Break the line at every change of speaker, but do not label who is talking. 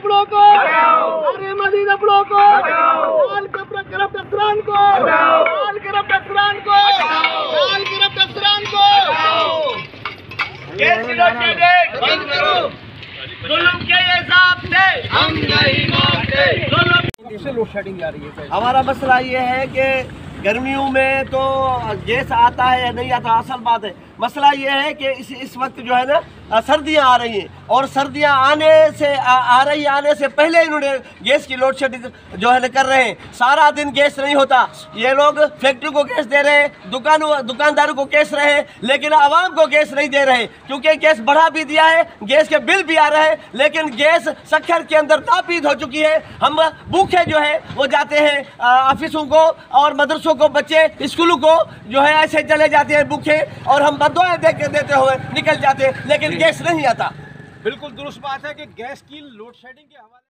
Block को अरे Medina block को लाल करप्ट अफसरान को लाल करप्ट अफसरान को लाल करप्ट अफसरान को गैस की लोड शेडिंग बंद करो। जुल्म के हिसाब से हम नहीं मानते। जुल्म लोड शेडिंग जा रही है। हमारा मसला ये है कि गर्मियों में तो गैस आता है या नहीं आता, असल बात है। मसला ये है कि इस वक्त जो है ना सर्दियाँ आ रही हैं और सर्दियाँ आने से पहले इन्होंने गैस की लोड शेडिंग जो है ना कर रहे हैं। सारा दिन गैस नहीं होता, ये लोग फैक्ट्री को गैस दे रहे हैं, दुकानदारों को गैस रहे हैं, लेकिन आवाम को गैस नहीं दे रहे क्योंकि गैस बढ़ा भी दिया है, गैस के बिल भी आ रहे हैं, लेकिन गैस शक्कर के अंदर नापीद हो चुकी है। हम भूखे जो है वो जाते हैं ऑफिसों को और मदरसों को, बच्चे स्कूलों को जो है ऐसे चले जाते हैं भूखे और हम बदुआएं देते हुए निकल जाते हैं, लेकिन गैस नहीं आता।
बिल्कुल दुरुस्त बात है कि गैस की लोड शेडिंग के हवाले